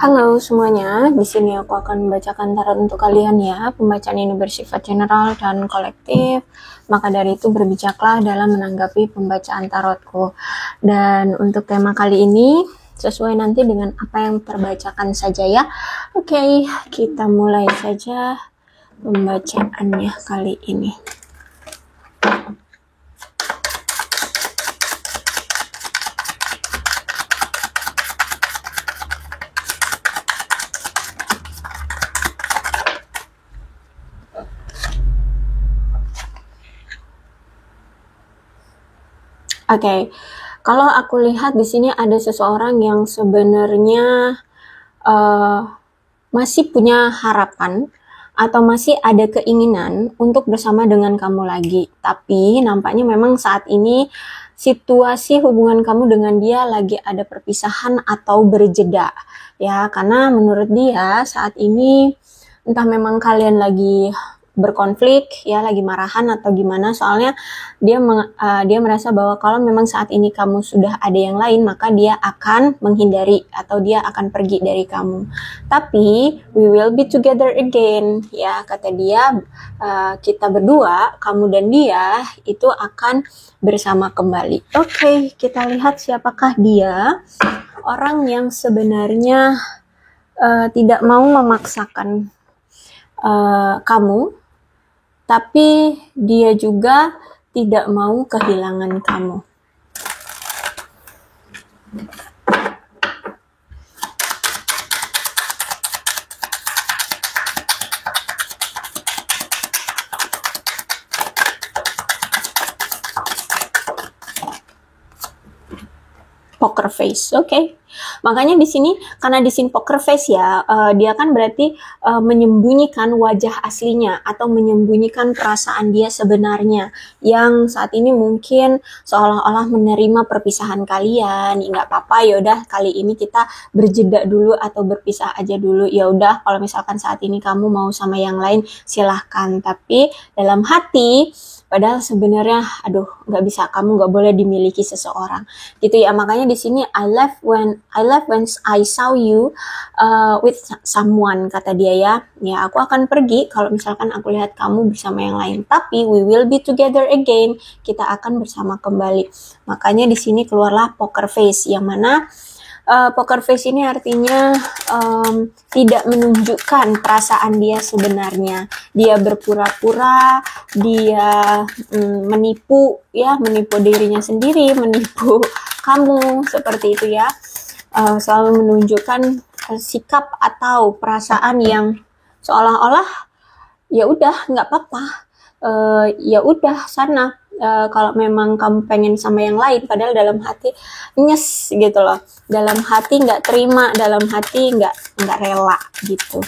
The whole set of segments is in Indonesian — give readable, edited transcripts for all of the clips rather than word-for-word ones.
Halo semuanya, di sini aku akan membacakan tarot untuk kalian ya. Pembacaan ini bersifat general dan kolektif, maka dari itu berbijaklah dalam menanggapi pembacaan tarotku. Dan untuk tema kali ini sesuai nanti dengan apa yang terbacakan saja ya. Oke, kita mulai saja pembacaannya kali ini. Oke, kalau aku lihat di sini ada seseorang yang sebenarnya masih punya harapan atau masih ada keinginan untuk bersama dengan kamu lagi. Tapi nampaknya memang saat ini situasi hubungan kamu dengan dia lagi ada perpisahan atau berjeda ya, karena menurut dia saat ini entah memang kalian lagi berkonflik ya, lagi marahan atau gimana, soalnya dia merasa bahwa kalau memang saat ini kamu sudah ada yang lain, maka dia akan menghindari atau dia akan pergi dari kamu. Tapi we will be together again ya, kata dia. Kita berdua, kamu dan dia itu akan bersama kembali. Oke, kita lihat siapakah dia. Orang yang sebenarnya tidak mau memaksakan kamu, tapi dia juga tidak mau kehilangan kamu. Poker face, oke. Makanya di sini, karena di sini poker face ya, dia kan berarti menyembunyikan wajah aslinya atau menyembunyikan perasaan dia sebenarnya, yang saat ini mungkin seolah-olah menerima perpisahan kalian. Nggak apa-apa, yaudah kali ini kita berjeda dulu atau berpisah aja dulu. Ya udah, kalau misalkan saat ini kamu mau sama yang lain, silahkan. Tapi dalam hati, padahal sebenarnya, aduh, nggak bisa, kamu nggak boleh dimiliki seseorang, gitu ya. Makanya di sini I left when I saw you with someone, kata dia ya. Ya, aku akan pergi kalau misalkan aku lihat kamu bersama yang lain. Tapi we will be together again. Kita akan bersama kembali. Makanya di sini keluarlah poker face, yang mana poker face ini artinya tidak menunjukkan perasaan dia sebenarnya. Dia berpura-pura, dia menipu dirinya sendiri, menipu kamu, seperti itu ya. Selalu menunjukkan sikap atau perasaan yang seolah-olah ya udah nggak apa-apa, ya udah sana. Kalau memang kamu pengen sama yang lain, padahal dalam hati nyes gitu loh, dalam hati nggak terima, dalam hati nggak rela gitu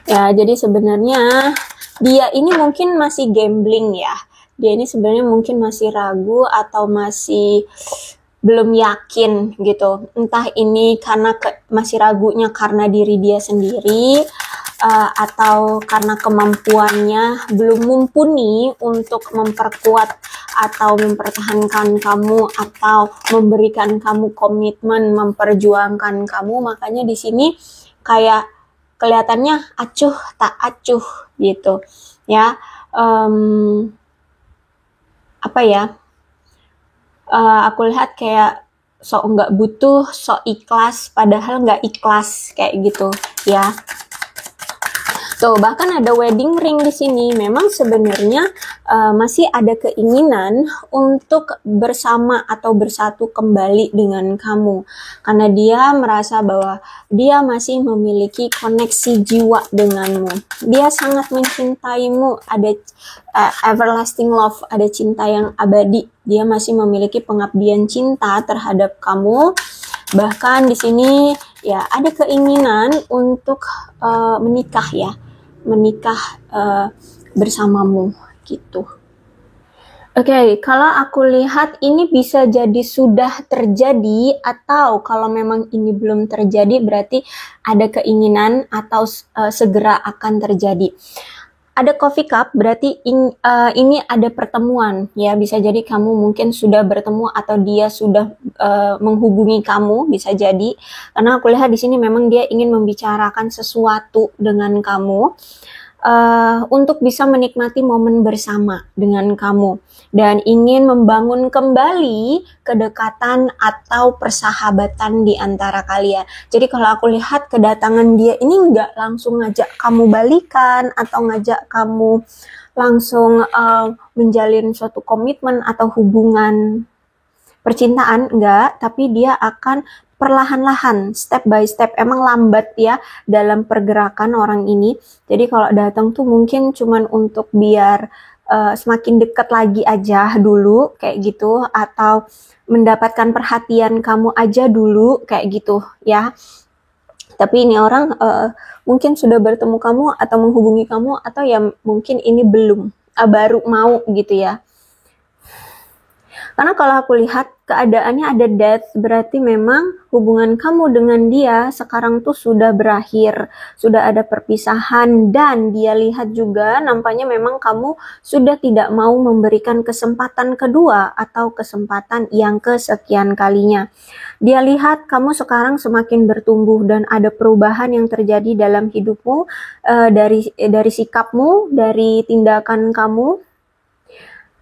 ya. Jadi sebenarnya dia ini mungkin masih gambling ya, dia ini sebenarnya mungkin masih ragu atau masih belum yakin gitu. Entah ini karena masih ragunya karena diri dia sendiri, atau karena kemampuannya belum mumpuni untuk memperkuat atau mempertahankan kamu atau memberikan kamu komitmen, memperjuangkan kamu. Makanya di sini kayak kelihatannya acuh tak acuh gitu ya. Apa ya, aku lihat kayak sok nggak butuh, sok ikhlas padahal nggak ikhlas, kayak gitu ya. Tuh, bahkan ada wedding ring di sini. Memang sebenarnya masih ada keinginan untuk bersama atau bersatu kembali dengan kamu, karena dia merasa bahwa dia masih memiliki koneksi jiwa denganmu. Dia sangat mencintaimu, ada everlasting love, ada cinta yang abadi. Dia masih memiliki pengabdian cinta terhadap kamu. Bahkan di sini ya ada keinginan untuk menikah ya, menikah bersamamu gitu. Oke, kalau aku lihat ini bisa jadi sudah terjadi, atau kalau memang ini belum terjadi berarti ada keinginan atau segera akan terjadi. ada coffee cup berarti ini ada pertemuan ya, bisa jadi kamu mungkin sudah bertemu atau dia sudah menghubungi kamu, bisa jadi karena aku lihat di sini memang dia ingin membicarakan sesuatu dengan kamu untuk bisa menikmati momen bersama dengan kamu dan ingin membangun kembali kedekatan atau persahabatan di antara kalian. Jadi kalau aku lihat kedatangan dia ini nggak langsung ngajak kamu balikan atau ngajak kamu langsung menjalin suatu komitmen atau hubungan percintaan, enggak, tapi dia akan perlahan-lahan, step by step. Emang lambat ya dalam pergerakan orang ini. Jadi kalau datang tuh mungkin cuman untuk biar semakin dekat lagi aja dulu kayak gitu, atau mendapatkan perhatian kamu aja dulu kayak gitu ya. Tapi ini orang mungkin sudah bertemu kamu atau menghubungi kamu, atau ya mungkin ini belum, baru mau gitu ya. Karena kalau aku lihat keadaannya ada death, berarti memang hubungan kamu dengan dia sekarang tuh sudah berakhir, sudah ada perpisahan, dan dia lihat juga nampaknya memang kamu sudah tidak mau memberikan kesempatan kedua atau kesempatan yang kesekian kalinya. Dia lihat kamu sekarang semakin bertumbuh dan ada perubahan yang terjadi dalam hidupmu, dari sikapmu, dari tindakan kamu.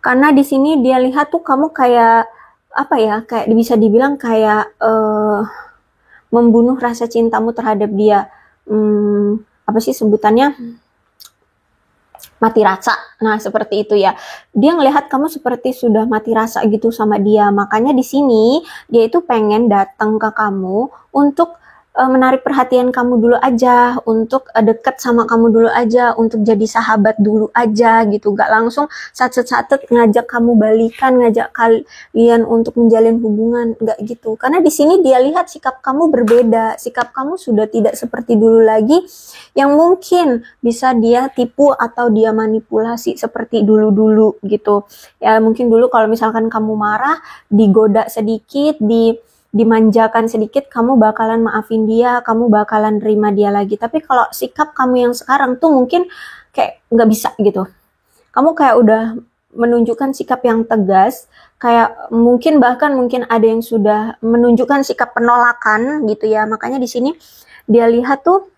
Karena di sini dia lihat tuh kamu kayak apa ya, kayak bisa dibilang kayak membunuh rasa cintamu terhadap dia. Apa sih sebutannya? Mati rasa. Nah, seperti itu ya. Dia ngelihat kamu seperti sudah mati rasa gitu sama dia. Makanya di sini dia itu pengen datang ke kamu untuk menarik perhatian kamu dulu aja, untuk deket sama kamu dulu aja, untuk jadi sahabat dulu aja gitu. Gak langsung satet-satet ngajak kamu balikan, ngajak kalian untuk menjalin hubungan, gak gitu. Karena di sini dia lihat sikap kamu berbeda, sikap kamu sudah tidak seperti dulu lagi, yang mungkin bisa dia tipu atau dia manipulasi seperti dulu-dulu gitu. Ya mungkin dulu kalau misalkan kamu marah, digoda sedikit, dimanjakan sedikit, kamu bakalan maafin dia, kamu bakalan terima dia lagi. Tapi kalau sikap kamu yang sekarang tuh mungkin kayak nggak bisa gitu. Kamu kayak udah menunjukkan sikap yang tegas, kayak mungkin ada yang sudah menunjukkan sikap penolakan gitu ya. Makanya di sini dia lihat tuh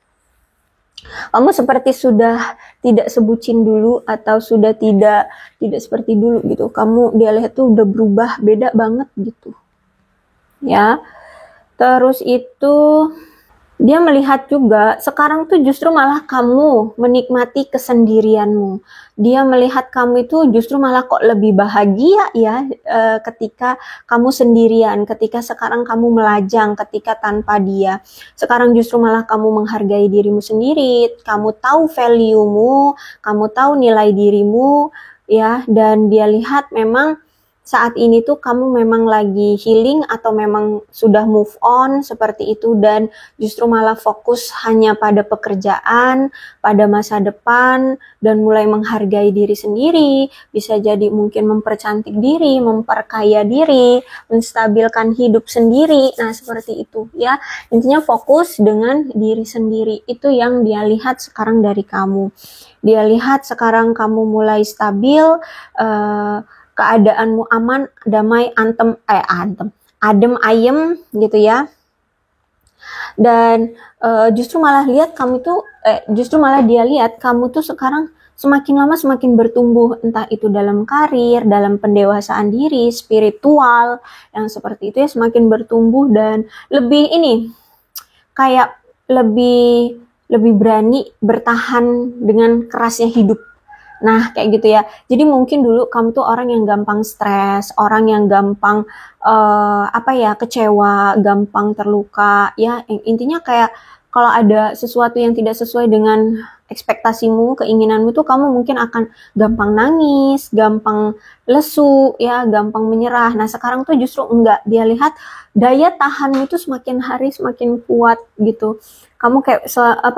kamu seperti sudah tidak sebucin dulu atau sudah tidak seperti dulu gitu. Dia lihat tuh udah berubah, beda banget gitu. Ya, terus itu dia melihat juga sekarang tuh justru malah kamu menikmati kesendirianmu. Dia melihat kamu itu justru malah kok lebih bahagia ya ketika kamu sendirian, ketika sekarang kamu melajang, ketika tanpa dia. Sekarang justru malah kamu menghargai dirimu sendiri, kamu tahu value-mu, kamu tahu nilai dirimu ya, dan dia lihat memang saat ini tuh kamu memang lagi healing atau memang sudah move on seperti itu, dan justru malah fokus hanya pada pekerjaan, pada masa depan, dan mulai menghargai diri sendiri, bisa jadi mungkin mempercantik diri, memperkaya diri, menstabilkan hidup sendiri. Nah, seperti itu ya. Intinya fokus dengan diri sendiri, itu yang dia lihat sekarang dari kamu. Dia lihat sekarang kamu mulai stabil, keadaanmu aman, damai, adem ayem gitu ya. Dan justru malah dia lihat kamu tuh sekarang semakin lama semakin bertumbuh, entah itu dalam karir, dalam pendewasaan diri, spiritual, yang seperti itu ya, semakin bertumbuh dan lebih kayak lebih berani bertahan dengan kerasnya hidup. Nah, kayak gitu ya. Jadi mungkin dulu kamu tuh orang yang gampang stres, orang yang gampang kecewa, gampang terluka. Ya, intinya kayak kalau ada sesuatu yang tidak sesuai dengan ekspektasimu, keinginanmu tuh kamu mungkin akan gampang nangis, gampang lesu, ya, gampang menyerah. Nah, sekarang tuh justru enggak. Dia lihat daya tahanmu itu semakin hari semakin kuat gitu. Kamu kayak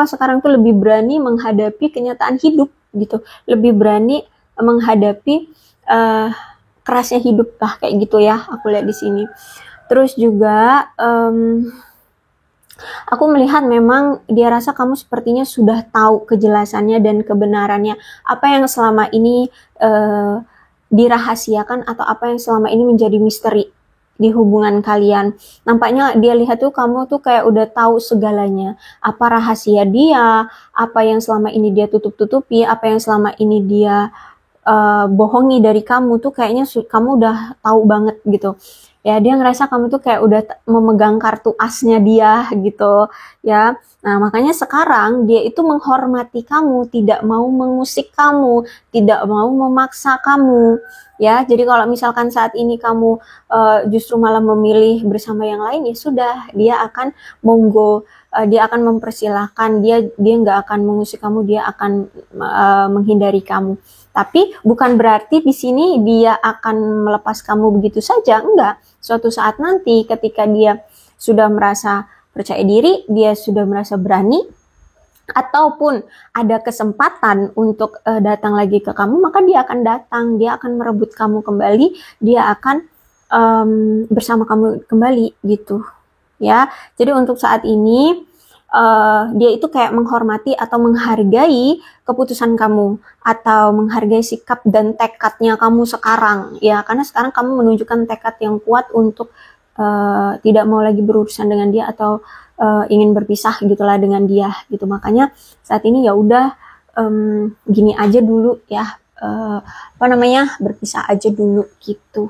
sekarang tuh lebih berani menghadapi kenyataan hidup gitu, lebih berani menghadapi kerasnya hidup lah, kayak gitu ya, aku lihat di sini. Terus juga Aku melihat memang dia rasa kamu sepertinya sudah tahu kejelasannya dan kebenarannya. Apa yang selama ini dirahasiakan atau apa yang selama ini menjadi misteri di hubungan kalian. Nampaknya dia lihat tuh kamu tuh kayak udah tahu segalanya. Apa rahasia dia, apa yang selama ini dia tutup-tutupi, apa yang selama ini dia bohongi dari kamu tuh kayaknya kamu udah tahu banget gitu. Ya, dia ngerasa kamu tuh kayak udah memegang kartu asnya dia gitu ya. Nah, makanya sekarang dia itu menghormati kamu, tidak mau mengusik kamu, tidak mau memaksa kamu ya. Jadi kalau misalkan saat ini kamu justru malah memilih bersama yang lain, ya sudah, dia akan monggo, dia akan mempersilahkan, dia nggak akan mengusik kamu, dia akan menghindari kamu. Tapi bukan berarti di sini dia akan melepas kamu begitu saja, enggak. Suatu saat nanti ketika dia sudah merasa percaya diri, dia sudah merasa berani, ataupun ada kesempatan untuk datang lagi ke kamu, maka dia akan datang, dia akan merebut kamu kembali, dia akan bersama kamu kembali gitu ya. Jadi untuk saat ini dia itu kayak menghormati atau menghargai keputusan kamu atau menghargai sikap dan tekadnya kamu sekarang ya, karena sekarang kamu menunjukkan tekad yang kuat untuk tidak mau lagi berurusan dengan dia atau ingin berpisah gitulah dengan dia gitu. Makanya saat ini ya udah, gini aja dulu ya, apa namanya, berpisah aja dulu gitu.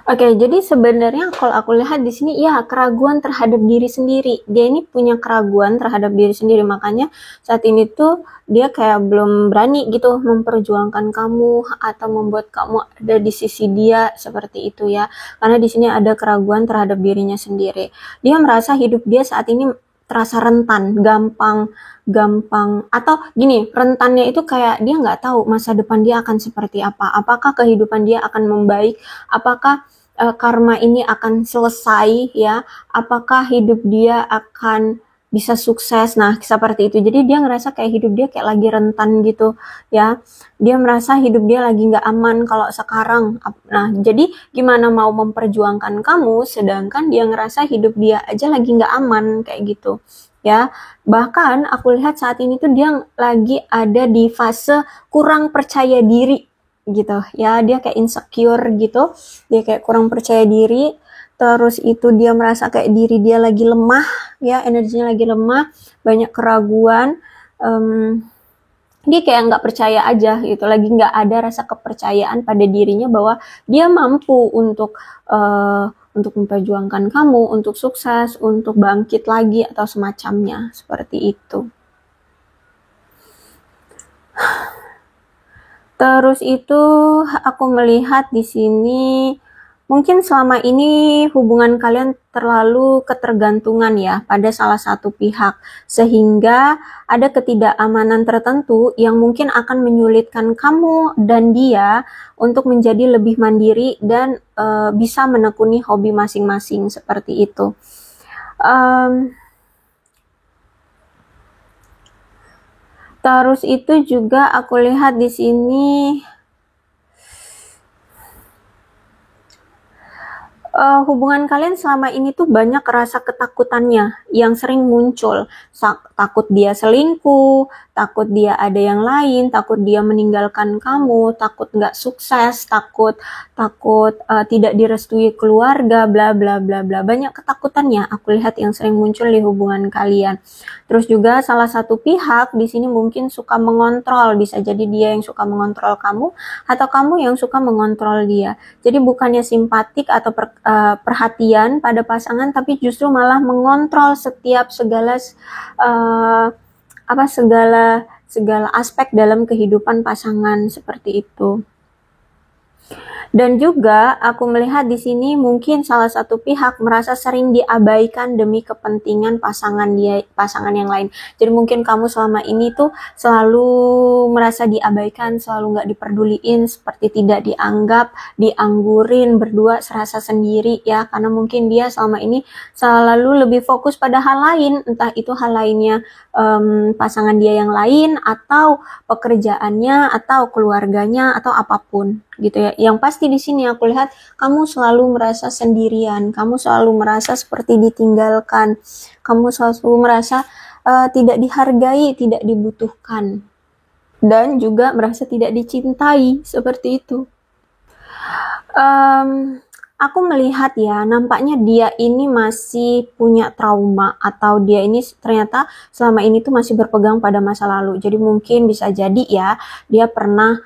Oke, jadi sebenarnya kalau aku lihat di sini ya keraguan terhadap diri sendiri. Dia ini punya keraguan terhadap diri sendiri, makanya saat ini tuh dia kayak belum berani gitu memperjuangkan kamu atau membuat kamu ada di sisi dia seperti itu ya. Karena di sini ada keraguan terhadap dirinya sendiri. Dia merasa hidup dia saat ini terasa rentan, gampang atau gini, rentannya itu kayak dia nggak tahu masa depan dia akan seperti apa. Apakah kehidupan dia akan membaik? Apakah karma ini akan selesai ya, apakah hidup dia akan bisa sukses, nah seperti itu. Jadi dia ngerasa kayak hidup dia kayak lagi rentan gitu ya, dia merasa hidup dia lagi nggak aman kalau sekarang. Nah jadi gimana mau memperjuangkan kamu sedangkan dia ngerasa hidup dia aja lagi nggak aman kayak gitu ya. Bahkan aku lihat saat ini tuh dia lagi ada di fase kurang percaya diri gitu ya, dia kayak insecure gitu, dia kayak kurang percaya diri, terus itu dia merasa kayak diri dia lagi lemah ya, energinya lagi lemah, banyak keraguan, dia kayak nggak percaya aja gitu, lagi nggak ada rasa kepercayaan pada dirinya bahwa dia mampu untuk memperjuangkan kamu, untuk sukses, untuk bangkit lagi atau semacamnya seperti itu. Terus itu aku melihat di sini mungkin selama ini hubungan kalian terlalu ketergantungan ya pada salah satu pihak, sehingga ada ketidakamanan tertentu yang mungkin akan menyulitkan kamu dan dia untuk menjadi lebih mandiri dan bisa menekuni hobi masing-masing seperti itu. Terus itu juga aku lihat di sini hubungan kalian selama ini tuh banyak rasa ketakutannya yang sering muncul. Takut dia selingkuh, takut dia ada yang lain, takut dia meninggalkan kamu, takut nggak sukses, takut tidak direstui keluarga, bla bla bla bla. Banyak ketakutannya aku lihat yang sering muncul di hubungan kalian. Terus juga salah satu pihak di sini mungkin suka mengontrol, bisa jadi dia yang suka mengontrol kamu atau kamu yang suka mengontrol dia. Jadi bukannya simpatik atau perhatian pada pasangan, tapi justru malah mengontrol setiap segala aspek dalam kehidupan pasangan seperti itu. Dan juga aku melihat di sini mungkin salah satu pihak merasa sering diabaikan demi kepentingan pasangan yang lain. Jadi mungkin kamu selama ini tuh selalu merasa diabaikan, selalu nggak diperduliin, seperti tidak dianggap, dianggurin, berdua serasa sendiri ya, karena mungkin dia selama ini selalu lebih fokus pada hal lain, entah itu hal lainnya pasangan dia yang lain, atau pekerjaannya, atau keluarganya, atau apapun gitu ya. Yang pasti di sini aku lihat kamu selalu merasa sendirian, kamu selalu merasa seperti ditinggalkan, kamu selalu merasa tidak dihargai, tidak dibutuhkan, dan juga merasa tidak dicintai seperti itu. Aku melihat ya, nampaknya dia ini masih punya trauma, atau dia ini ternyata selama ini tuh masih berpegang pada masa lalu. Jadi mungkin bisa jadi ya, dia pernah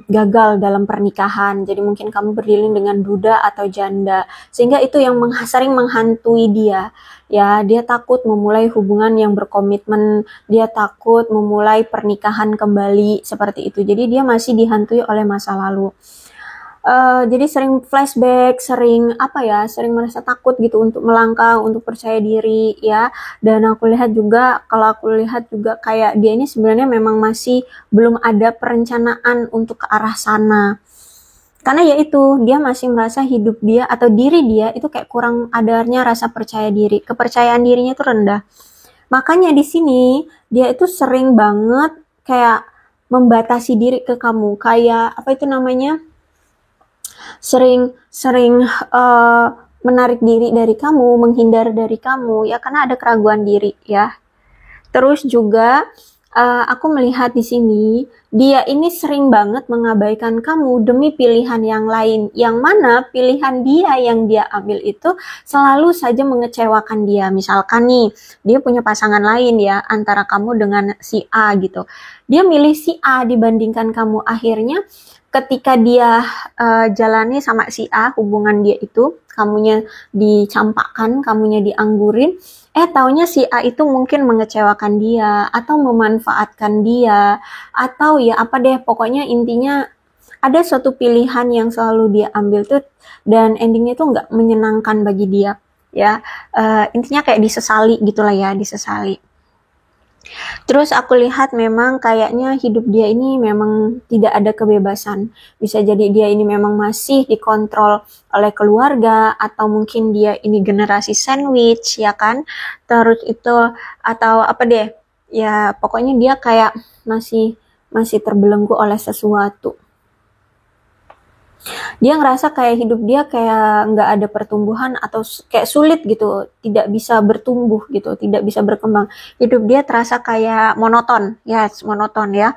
gagal dalam pernikahan. Jadi mungkin kamu berdilin dengan duda atau janda, sehingga itu yang sering menghantui dia. Ya, dia takut memulai hubungan yang berkomitmen, dia takut memulai pernikahan kembali seperti itu. Jadi dia masih dihantui oleh masa lalu. Jadi sering flashback, sering merasa takut gitu untuk melangkah, untuk percaya diri ya. Dan kalau aku lihat juga kayak dia ini sebenarnya memang masih belum ada perencanaan untuk ke arah sana. Karena ya itu, dia masih merasa hidup dia atau diri dia itu kayak kurang adanya rasa percaya diri. Kepercayaan dirinya itu rendah. Makanya di sini dia itu sering banget kayak membatasi diri ke kamu. Kayak apa itu namanya? Sering menarik diri dari kamu, menghindar dari kamu ya, karena ada keraguan diri ya. Terus juga aku melihat di sini dia ini sering banget mengabaikan kamu demi pilihan yang lain, yang mana pilihan dia yang dia ambil itu selalu saja mengecewakan dia. Misalkan nih, dia punya pasangan lain ya, antara kamu dengan si A gitu. Dia milih si A dibandingkan kamu. Akhirnya ketika dia jalani sama si A, hubungan dia itu, kamunya dicampakkan, kamunya dianggurin, taunya si A itu mungkin mengecewakan dia, atau memanfaatkan dia, atau ya apa deh, pokoknya intinya ada suatu pilihan yang selalu dia ambil tuh, dan endingnya tuh nggak menyenangkan bagi dia, ya. Intinya kayak disesali gitulah ya, disesali. Terus aku lihat memang kayaknya hidup dia ini memang tidak ada kebebasan. Bisa jadi dia ini memang masih dikontrol oleh keluarga, atau mungkin dia ini generasi sandwich ya kan. Terus itu atau apa deh? Ya pokoknya dia kayak masih terbelenggu oleh sesuatu. Dia ngerasa kayak hidup dia kayak nggak ada pertumbuhan, atau kayak sulit gitu, tidak bisa bertumbuh gitu, tidak bisa berkembang. Hidup dia terasa kayak monoton, monoton ya.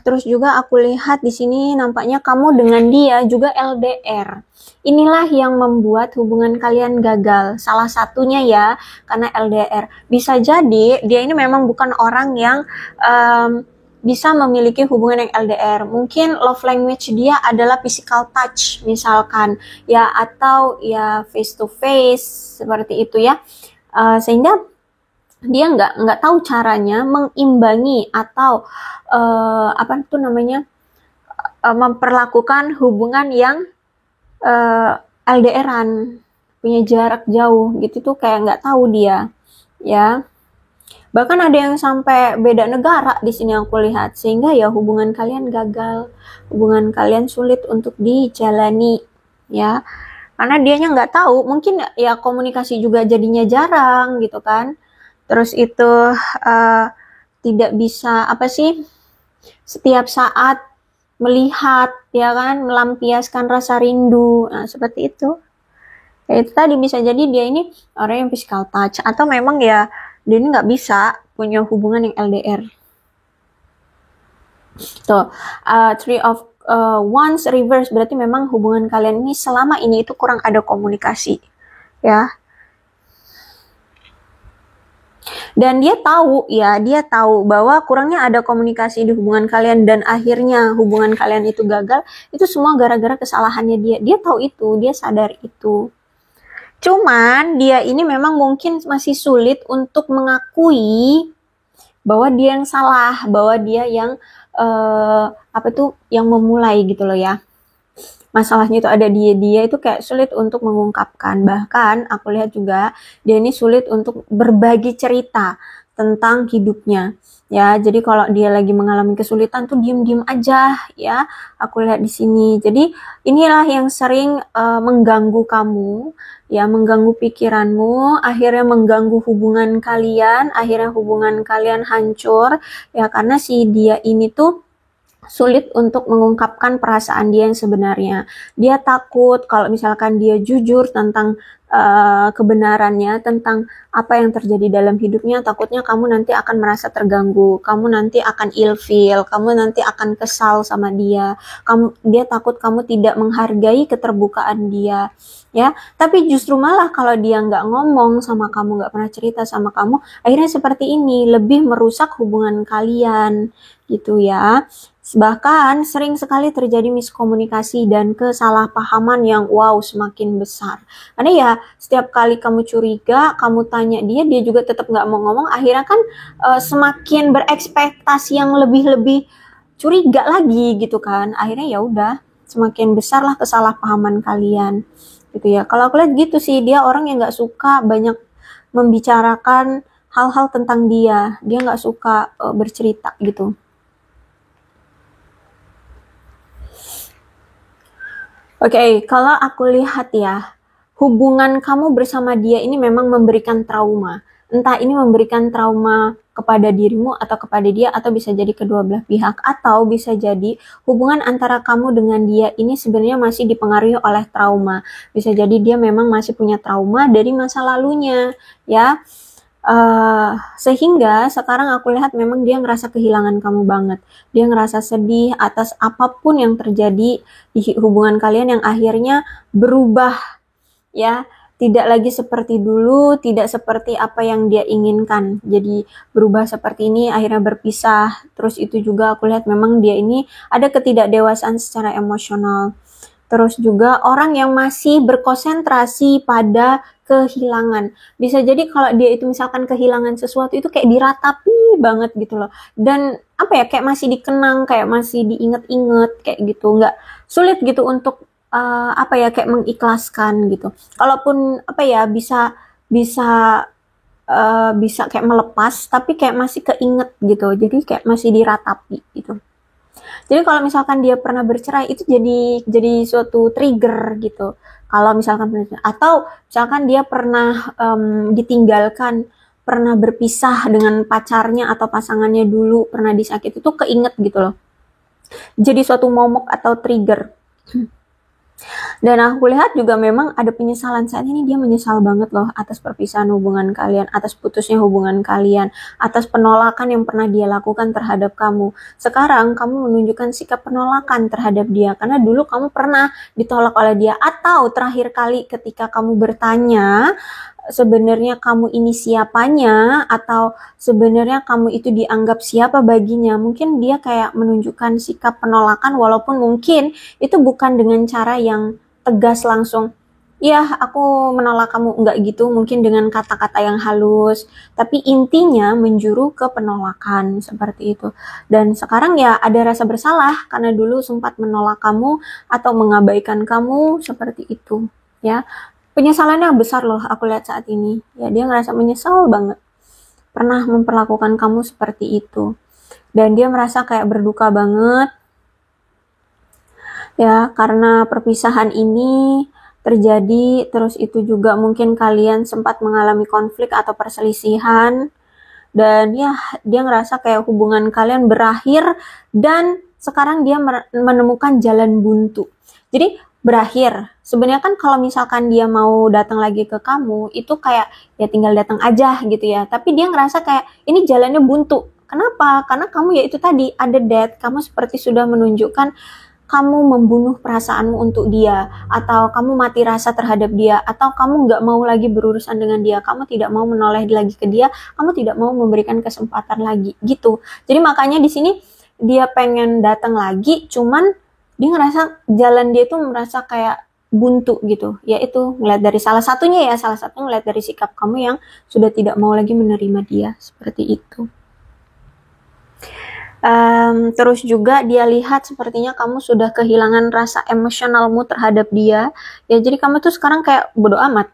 Terus juga aku lihat di sini nampaknya kamu dengan dia juga LDR. Inilah yang membuat hubungan kalian gagal. Salah satunya ya, karena LDR. Bisa jadi dia ini memang bukan orang yang bisa memiliki hubungan yang LDR. Mungkin love language dia adalah physical touch misalkan ya, atau ya face to face seperti itu ya. Sehingga dia nggak tahu caranya mengimbangi atau memperlakukan hubungan yang LDR-an, punya jarak jauh gitu tuh, kayak nggak tahu dia ya. Bahkan ada yang sampai beda negara di sini aku lihat, sehingga ya hubungan kalian gagal, hubungan kalian sulit untuk dijalani ya, karena dianya nggak tahu, mungkin ya komunikasi juga jadinya jarang gitu kan. Terus itu tidak bisa setiap saat melihat, ya kan, melampiaskan rasa rindu. Nah, seperti itu. Ya itu tadi bisa jadi dia ini orang yang physical touch, atau memang ya dia ini nggak bisa punya hubungan yang LDR. Tuh, Three of Wands reverse berarti memang hubungan kalian ini selama ini itu kurang ada komunikasi, ya. Dan dia tahu bahwa kurangnya ada komunikasi di hubungan kalian dan akhirnya hubungan kalian itu gagal, itu semua gara-gara kesalahannya dia. Dia tahu itu, dia sadar itu. Cuman dia ini memang mungkin masih sulit untuk mengakui bahwa dia yang salah, bahwa dia yang yang memulai gitu loh ya. Masalahnya itu ada dia itu kayak sulit untuk mengungkapkan. Bahkan aku lihat juga dia ini sulit untuk berbagi cerita tentang hidupnya. Ya, jadi kalau dia lagi mengalami kesulitan tuh diem-diem aja ya. Aku lihat di sini. Jadi inilah yang sering mengganggu kamu, ya, mengganggu pikiranmu, akhirnya mengganggu hubungan kalian, akhirnya hubungan kalian hancur ya, karena si dia ini tuh sulit untuk mengungkapkan perasaan dia yang sebenarnya. Dia takut kalau misalkan dia jujur tentang kebenarannya, tentang apa yang terjadi dalam hidupnya, takutnya kamu nanti akan merasa terganggu, kamu nanti akan ilfeel, kamu nanti akan kesal sama dia, dia takut kamu tidak menghargai keterbukaan dia, ya. Tapi justru malah kalau dia nggak ngomong sama kamu, nggak pernah cerita sama kamu, akhirnya seperti ini, lebih merusak hubungan kalian, gitu ya. Bahkan sering sekali terjadi miskomunikasi dan kesalahpahaman yang semakin besar. Karena ya setiap kali kamu curiga, kamu tanya dia juga tetap nggak mau ngomong, akhirnya kan semakin berekspektasi yang lebih-lebih curiga lagi gitu kan. Akhirnya ya udah semakin besar lah kesalahpahaman kalian gitu ya. Kalau aku lihat gitu sih, dia orang yang nggak suka banyak membicarakan hal-hal tentang dia nggak suka bercerita gitu. Oke, kalau aku lihat ya, hubungan kamu bersama dia ini memang memberikan trauma. Entah ini memberikan trauma kepada dirimu atau kepada dia, atau bisa jadi kedua belah pihak, atau bisa jadi hubungan antara kamu dengan dia ini sebenarnya masih dipengaruhi oleh trauma. Bisa jadi dia memang masih punya trauma dari masa lalunya, ya. Sehingga sekarang aku lihat memang dia ngerasa kehilangan kamu banget. Dia ngerasa sedih atas apapun yang terjadi di hubungan kalian yang akhirnya berubah, ya. Tidak lagi seperti dulu, tidak seperti apa yang dia inginkan. Jadi berubah seperti ini, akhirnya berpisah. Terus itu juga aku lihat memang dia ini ada ketidakdewasaan secara emosional. Terus juga orang yang masih berkonsentrasi pada kehilangan. Bisa jadi kalau dia itu misalkan kehilangan sesuatu itu kayak diratapi banget gitu loh. Dan apa ya, kayak masih dikenang, kayak masih diinget-inget kayak gitu. Nggak sulit gitu untuk kayak mengikhlaskan gitu. Kalaupun bisa bisa kayak melepas, tapi kayak masih keinget gitu. Jadi kayak masih diratapi gitu. Jadi kalau misalkan dia pernah bercerai itu jadi suatu trigger gitu. Kalau misalkan atau misalkan dia pernah ditinggalkan, pernah berpisah dengan pacarnya atau pasangannya dulu, pernah disakiti, itu keinget gitu loh. Jadi suatu momok atau trigger. Dan aku lihat juga memang ada penyesalan. Saat ini dia menyesal banget loh atas perpisahan hubungan kalian, atas putusnya hubungan kalian, atas penolakan yang pernah dia lakukan terhadap kamu. Sekarang kamu menunjukkan sikap penolakan terhadap dia, karena dulu kamu pernah ditolak oleh dia. Atau terakhir kali ketika kamu bertanya, sebenarnya kamu ini siapanya, atau sebenarnya kamu itu dianggap siapa baginya, mungkin dia kayak menunjukkan sikap penolakan, walaupun mungkin itu bukan dengan cara yang tegas langsung, ya aku menolak kamu, enggak gitu, mungkin dengan kata-kata yang halus, tapi intinya menjuru ke penolakan seperti itu. Dan sekarang ya ada rasa bersalah karena dulu sempat menolak kamu atau mengabaikan kamu seperti itu, ya. Penyesalannya besar loh aku lihat saat ini. Ya, dia ngerasa menyesal banget pernah memperlakukan kamu seperti itu. Dan dia merasa kayak berduka banget. Ya, karena perpisahan ini terjadi, terus itu juga mungkin kalian sempat mengalami konflik atau perselisihan. Dan ya, dia ngerasa kayak hubungan kalian berakhir dan sekarang dia menemukan jalan buntu. Jadi berakhir. Sebenarnya kan kalau misalkan dia mau datang lagi ke kamu, itu kayak ya tinggal datang aja gitu ya. Tapi dia ngerasa kayak ini jalannya buntu. Kenapa? Karena kamu ya itu tadi ada debt, kamu seperti sudah menunjukkan kamu membunuh perasaanmu untuk dia, atau kamu mati rasa terhadap dia, atau kamu nggak mau lagi berurusan dengan dia, kamu tidak mau menoleh lagi ke dia, kamu tidak mau memberikan kesempatan lagi gitu. Jadi makanya di sini dia pengen datang lagi, cuman dia ngerasa jalan dia itu merasa kayak buntu gitu. Yaitu ngeliat dari salah satu ngeliat dari sikap kamu yang sudah tidak mau lagi menerima dia, seperti itu. Terus juga dia lihat sepertinya kamu sudah kehilangan rasa emosionalmu terhadap dia. Ya jadi kamu tuh sekarang kayak bodo amat.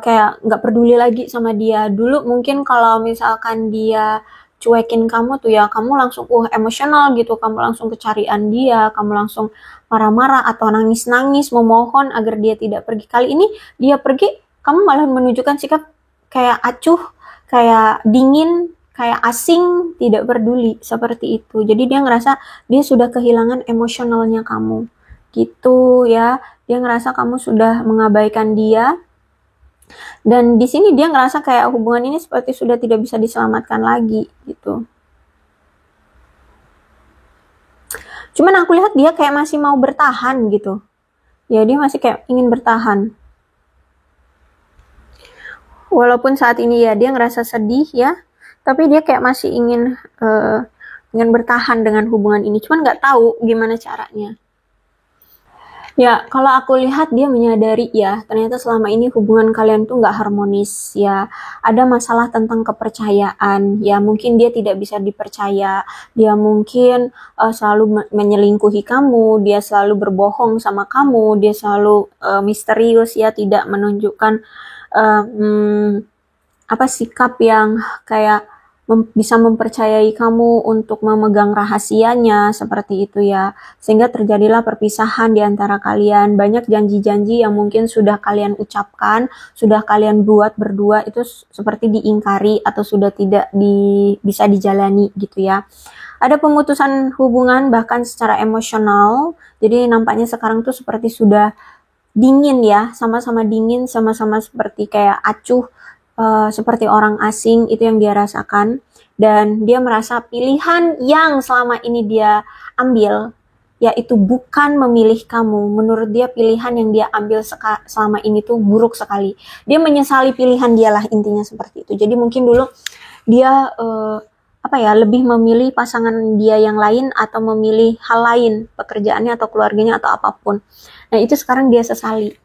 Kayak nggak peduli lagi sama dia. Dulu mungkin kalau misalkan dia cuekin kamu tuh ya, kamu langsung emosional gitu, kamu langsung kecarian dia, kamu langsung marah-marah atau nangis-nangis memohon agar dia tidak pergi. Kali ini dia pergi, kamu malah menunjukkan sikap kayak acuh, kayak dingin, kayak asing, tidak peduli, seperti itu. Jadi dia ngerasa dia sudah kehilangan emosionalnya kamu. Gitu ya. Dia ngerasa kamu sudah mengabaikan dia. Dan di sini dia ngerasa kayak hubungan ini seperti sudah tidak bisa diselamatkan lagi gitu. Cuman aku lihat dia kayak masih mau bertahan gitu. Ya dia masih kayak ingin bertahan. Walaupun saat ini ya dia ngerasa sedih ya, tapi dia kayak masih ingin bertahan dengan hubungan ini. Cuman nggak tahu gimana caranya. Ya, kalau aku lihat dia menyadari ya, ternyata selama ini hubungan kalian tuh nggak harmonis ya. Ada masalah tentang kepercayaan, ya mungkin dia tidak bisa dipercaya, dia mungkin selalu menyelingkuhi kamu, dia selalu berbohong sama kamu, dia selalu misterius ya, tidak menunjukkan sikap yang kayak bisa mempercayai kamu untuk memegang rahasianya, seperti itu ya. Sehingga terjadilah perpisahan di antara kalian. Banyak janji-janji yang mungkin sudah kalian ucapkan, sudah kalian buat berdua, itu seperti diingkari atau sudah tidak bisa dijalani gitu ya. Ada pemutusan hubungan bahkan secara emosional. Jadi nampaknya sekarang tuh seperti sudah dingin ya, sama-sama dingin, sama-sama seperti kayak acuh, seperti orang asing, itu yang dia rasakan. Dan dia merasa pilihan yang selama ini dia ambil, yaitu bukan memilih kamu. Menurut dia pilihan yang dia ambil selama ini tuh buruk sekali. Dia menyesali pilihan dia lah, intinya seperti itu. Jadi mungkin dulu dia lebih memilih pasangan dia yang lain, atau memilih hal lain, pekerjaannya atau keluarganya atau apapun. Nah itu sekarang dia sesali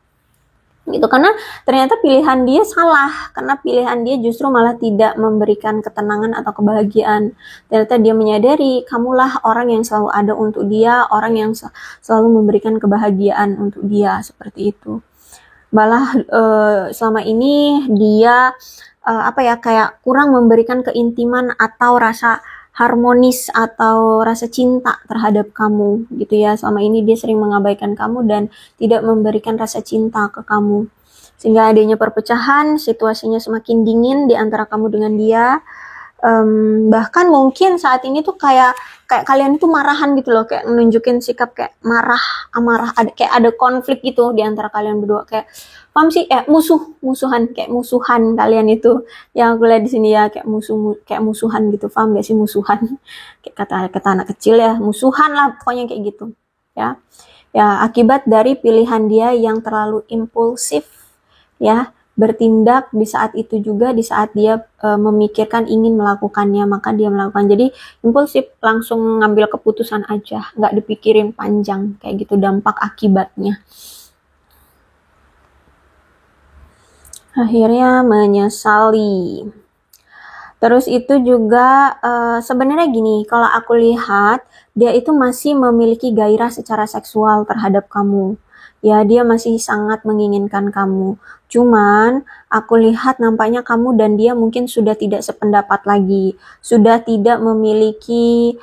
gitu, karena ternyata pilihan dia salah, karena pilihan dia justru malah tidak memberikan ketenangan atau kebahagiaan. Ternyata dia menyadari kamulah orang yang selalu ada untuk dia, orang yang selalu memberikan kebahagiaan untuk dia, seperti itu. Malah selama ini dia kayak kurang memberikan keintiman atau rasa harmonis atau rasa cinta terhadap kamu gitu ya. Selama ini dia sering mengabaikan kamu dan tidak memberikan rasa cinta ke kamu. Sehingga adanya perpecahan, situasinya semakin dingin di antara kamu dengan dia. Bahkan mungkin saat ini tuh kayak kalian itu marahan gitu loh, kayak menunjukin sikap kayak amarah, kayak ada konflik gitu di antara kalian berdua, kayak paham sih, musuhan kalian itu yang aku lihat di sini ya, kayak musuhan gitu, paham gak sih musuhan? Kayak kata anak kecil ya, musuhan lah pokoknya kayak gitu ya. Ya akibat dari pilihan dia yang terlalu impulsif ya, bertindak di saat itu juga, di saat dia memikirkan ingin melakukannya, maka dia melakukan. Jadi impulsif, langsung ngambil keputusan aja, nggak dipikirin panjang kayak gitu dampak akibatnya. Akhirnya menyesali. Terus itu juga sebenarnya gini, kalau aku lihat dia itu masih memiliki gairah secara seksual terhadap kamu. Ya, dia masih sangat menginginkan kamu. Cuman aku lihat nampaknya kamu dan dia mungkin sudah tidak sependapat lagi, sudah tidak memiliki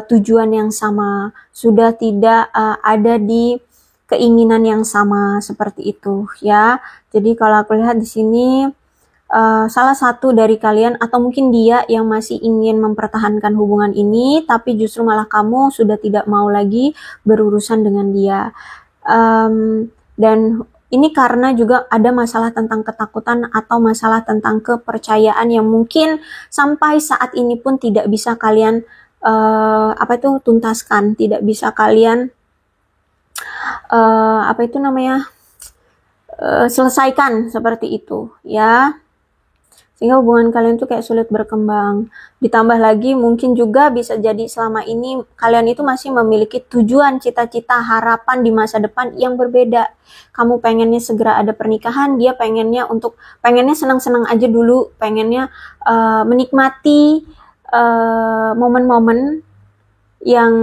tujuan yang sama, sudah tidak ada di keinginan yang sama, seperti itu ya. Jadi kalau aku lihat di sini salah satu dari kalian atau mungkin dia yang masih ingin mempertahankan hubungan ini, tapi justru malah kamu sudah tidak mau lagi berurusan dengan dia. Dan ini karena juga ada masalah tentang ketakutan atau masalah tentang kepercayaan yang mungkin sampai saat ini pun tidak bisa kalian tuntaskan, tidak bisa kalian selesaikan seperti itu, ya. Sehingga hubungan kalian tuh kayak sulit berkembang. Ditambah lagi mungkin juga bisa jadi selama ini kalian itu masih memiliki tujuan, cita-cita, harapan di masa depan yang berbeda. Kamu pengennya segera ada pernikahan, dia pengennya senang-senang aja dulu, pengennya menikmati momen-momen yang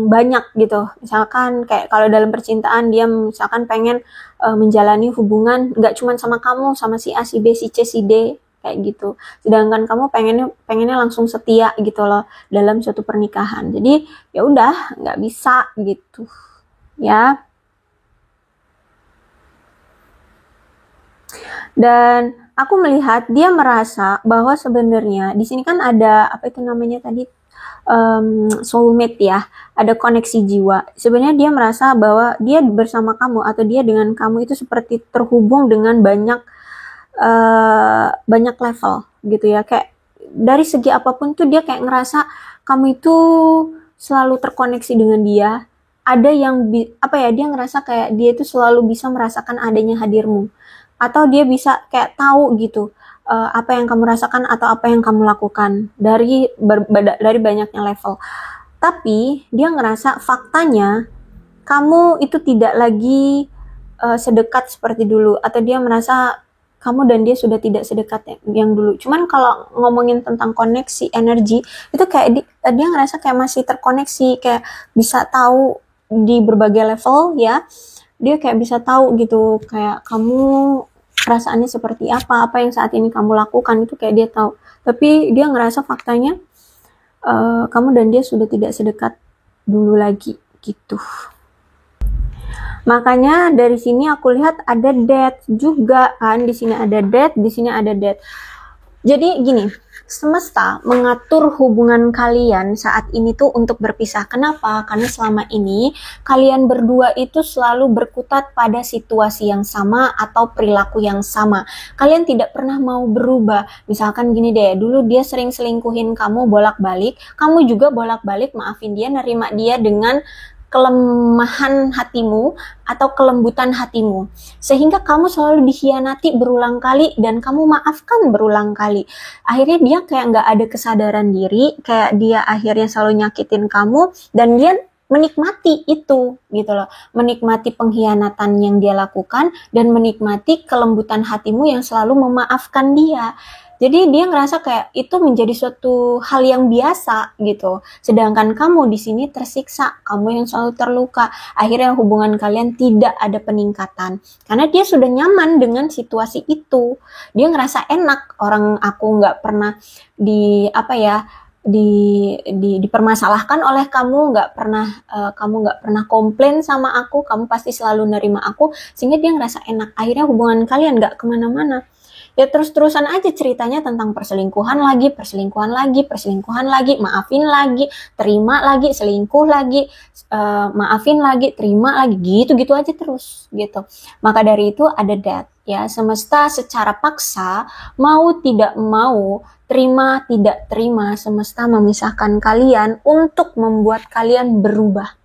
banyak gitu. Misalkan kayak kalau dalam percintaan dia misalkan pengen menjalani hubungan nggak cuma sama kamu, sama si A, si B, si C, si D, kayak gitu. Sedangkan kamu pengennya langsung setia gitu loh dalam suatu pernikahan. Jadi ya udah nggak bisa gitu, ya. Dan aku melihat dia merasa bahwa sebenarnya di sini kan ada soulmate ya, ada koneksi jiwa. Sebenarnya dia merasa bahwa dia bersama kamu atau dia dengan kamu itu seperti terhubung dengan banyak level gitu ya, kayak dari segi apapun tuh dia kayak ngerasa kamu itu selalu terkoneksi dengan dia. Ada yang dia ngerasa kayak dia itu selalu bisa merasakan adanya hadirmu, atau dia bisa kayak tahu gitu apa yang kamu rasakan atau apa yang kamu lakukan dari banyaknya level. Tapi dia ngerasa faktanya kamu itu tidak lagi sedekat seperti dulu, atau dia merasa kamu dan dia sudah tidak sedekat yang dulu. Cuman kalau ngomongin tentang koneksi energi, itu kayak dia ngerasa kayak masih terkoneksi, kayak bisa tahu di berbagai level ya. Dia kayak bisa tahu gitu, kayak kamu perasaannya seperti apa yang saat ini kamu lakukan, itu kayak dia tahu. Tapi dia ngerasa faktanya kamu dan dia sudah tidak sedekat dulu lagi gitu. Makanya dari sini aku lihat ada death juga kan, di sini ada death, di sini ada death. Jadi gini, semesta mengatur hubungan kalian saat ini tuh untuk berpisah. Kenapa? Karena selama ini kalian berdua itu selalu berkutat pada situasi yang sama atau perilaku yang sama. Kalian tidak pernah mau berubah. Misalkan gini deh, dulu dia sering selingkuhin kamu bolak-balik, kamu juga bolak-balik maafin dia, nerima dia dengan kelemahan hatimu atau kelembutan hatimu, sehingga kamu selalu dikhianati berulang kali dan kamu maafkan berulang kali. Akhirnya dia kayak nggak ada kesadaran diri, kayak dia akhirnya selalu nyakitin kamu dan dia menikmati itu gitu loh, menikmati pengkhianatan yang dia lakukan dan menikmati kelembutan hatimu yang selalu memaafkan dia. Jadi dia ngerasa kayak itu menjadi suatu hal yang biasa gitu. Sedangkan kamu di sini tersiksa, kamu yang selalu terluka. Akhirnya hubungan kalian tidak ada peningkatan. Karena dia sudah nyaman dengan situasi itu. Dia ngerasa enak, orang aku nggak pernah dipermasalahkan oleh kamu, kamu nggak pernah komplain sama aku, kamu pasti selalu nerima aku, sehingga dia ngerasa enak. Akhirnya hubungan kalian nggak kemana-mana. Ya terus-terusan aja ceritanya tentang perselingkuhan lagi, maafin lagi, terima lagi, selingkuh lagi, maafin lagi, terima lagi, gitu-gitu aja terus gitu. Maka dari itu ada death ya, semesta secara paksa, mau tidak mau, terima tidak terima, semesta memisahkan kalian untuk membuat kalian berubah.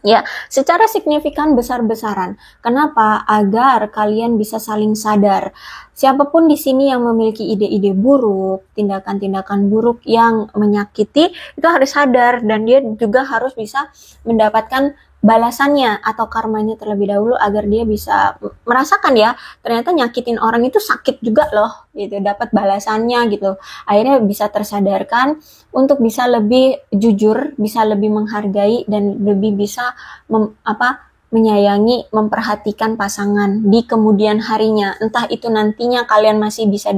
Ya, secara signifikan besar-besaran. Kenapa? Agar kalian bisa saling sadar. Siapapun di sini yang memiliki ide-ide buruk, tindakan-tindakan buruk yang menyakiti, itu harus sadar dan dia juga harus bisa mendapatkan balasannya atau karmanya terlebih dahulu agar dia bisa merasakan ya, ternyata nyakitin orang itu sakit juga loh, gitu, dapat balasannya gitu. Akhirnya bisa tersadarkan untuk bisa lebih jujur, bisa lebih menghargai dan lebih bisa menyayangi, memperhatikan pasangan di kemudian harinya. Entah itu nantinya kalian masih bisa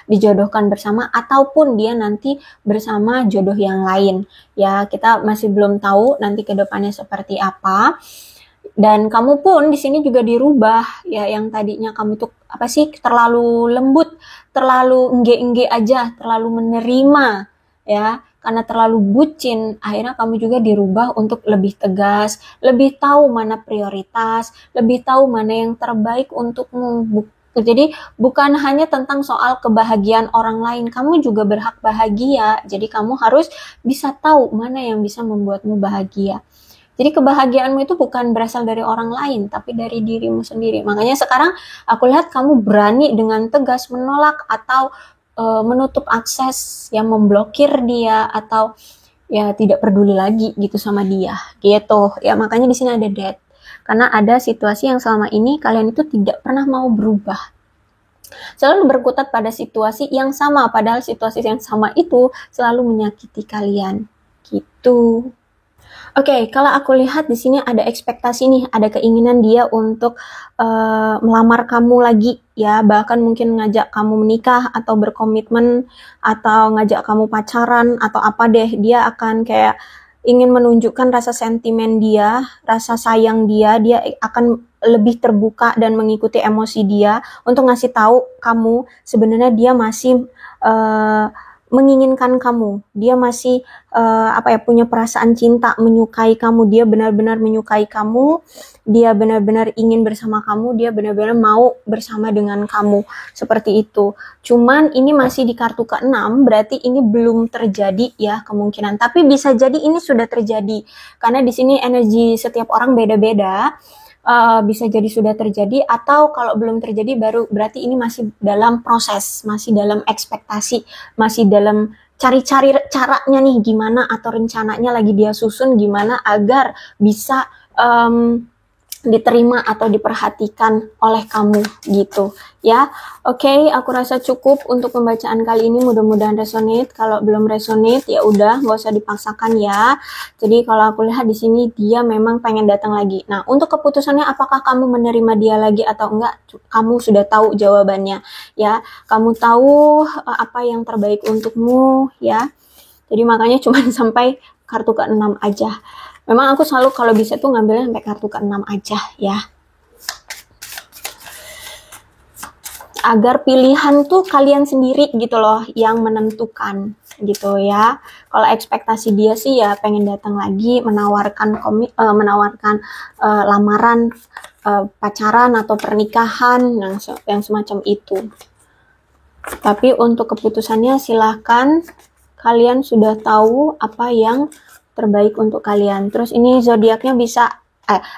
dijodohkan bersama ataupun dia nanti bersama jodoh yang lain. Ya, kita masih belum tahu nanti ke depannya seperti apa. Dan kamu pun di sini juga dirubah ya, yang tadinya kamu tuh apa sih, terlalu lembut, terlalu engge-engge aja, terlalu menerima ya, karena terlalu bucin, akhirnya kamu juga dirubah untuk lebih tegas, lebih tahu mana prioritas, lebih tahu mana yang terbaik untukmu. Jadi bukan hanya tentang soal kebahagiaan orang lain, kamu juga berhak bahagia. Jadi kamu harus bisa tahu mana yang bisa membuatmu bahagia. Jadi kebahagiaanmu itu bukan berasal dari orang lain, tapi dari dirimu sendiri. Makanya sekarang aku lihat kamu berani dengan tegas menolak atau menutup akses, yang memblokir dia, atau ya tidak peduli lagi gitu sama dia. Gitu. Ya makanya di sini ada that. Karena ada situasi yang selama ini kalian itu tidak pernah mau berubah. Selalu berkutat pada situasi yang sama, padahal situasi yang sama itu selalu menyakiti kalian. Gitu. Oke, kalau aku lihat di sini ada ekspektasi nih, ada keinginan dia untuk melamar kamu lagi ya, bahkan mungkin ngajak kamu menikah atau berkomitmen atau ngajak kamu pacaran atau apa deh. Dia akan kayak ingin menunjukkan rasa sentimen dia, rasa sayang dia akan lebih terbuka dan mengikuti emosi dia untuk ngasih tahu kamu sebenarnya dia masih menginginkan kamu, dia masih punya perasaan cinta, menyukai kamu, dia benar-benar menyukai kamu, dia benar-benar ingin bersama kamu, dia benar-benar mau bersama dengan kamu, seperti itu. Cuman ini masih di kartu ke-6, berarti ini belum terjadi ya kemungkinan, tapi bisa jadi ini sudah terjadi, karena di sini energi setiap orang beda-beda. Bisa jadi sudah terjadi, atau kalau belum terjadi baru berarti ini masih dalam proses, masih dalam ekspektasi, masih dalam cari-cari caranya nih gimana, atau rencananya lagi dia susun gimana agar bisa diterima atau diperhatikan oleh kamu gitu ya. Oke, aku rasa cukup untuk pembacaan kali ini, mudah-mudahan resonate. Kalau belum resonate ya udah nggak usah dipaksakan ya. Jadi kalau aku lihat di sini dia memang pengen datang lagi. Nah, untuk keputusannya apakah kamu menerima dia lagi atau enggak, kamu sudah tahu jawabannya ya. Kamu tahu apa yang terbaik untukmu ya. Jadi makanya cuma sampai kartu ke-6 aja. Memang aku selalu kalau bisa tuh ngambilnya sampai kartu ke-6 aja ya. Agar pilihan tuh kalian sendiri gitu loh yang menentukan gitu ya. Kalau ekspektasi dia sih ya pengen datang lagi, menawarkan lamaran, pacaran atau pernikahan yang semacam itu. Tapi untuk keputusannya silahkan, kalian sudah tahu apa yang terbaik untuk kalian. Terus ini zodiaknya bisa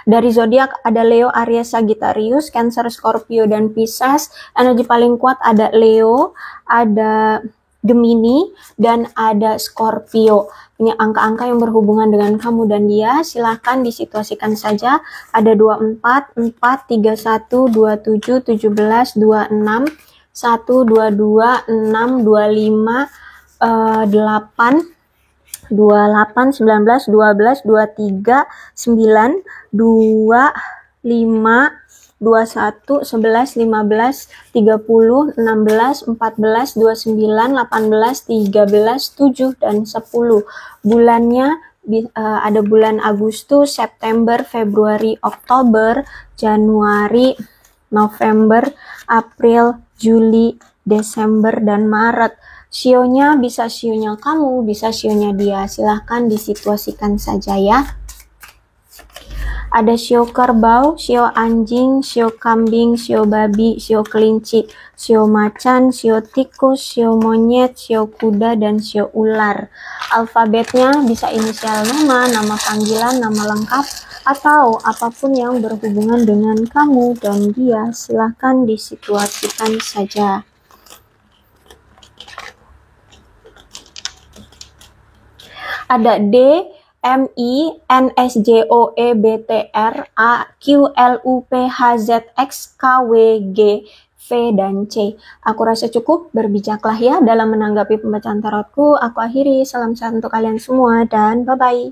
dari zodiak ada Leo, Aries, Sagittarius, Cancer, Scorpio, dan Pisces. Energi paling kuat ada Leo, ada Gemini, dan ada Scorpio. Ini angka-angka yang berhubungan dengan kamu dan dia. Silahkan disituasikan saja. Ada 24, 4, 31, 27, 17, 26, 1, 22, 6, 25, 8, 28, 19, 12, 23, 9, 2, 5, 21, 11, 15, 30, 16, 14, 29, 18, 13, 7, dan 10. Bulannya ada bulan Agustus, September, Februari, Oktober, Januari, November, April, Juli, Desember, dan Maret. Sionya bisa sionya kamu, bisa sionya dia. Silahkan disituasikan saja ya. Ada sio kerbau, sio anjing, sio kambing, sio babi, sio kelinci, sio macan, sio tikus, sio monyet, sio kuda, dan sio ular. Alfabetnya bisa inisial nama panggilan, nama lengkap, atau apapun yang berhubungan dengan kamu dan dia. Silahkan disituasikan saja. Ada D, M, I, N, S, J, O, E, B, T, R, A, Q, L, U, P, H, Z, X, K, W, G, V, dan C. Aku rasa cukup, berbijaklah ya dalam menanggapi pembacaan tarotku. Aku akhiri, salam sehat untuk kalian semua, dan bye-bye.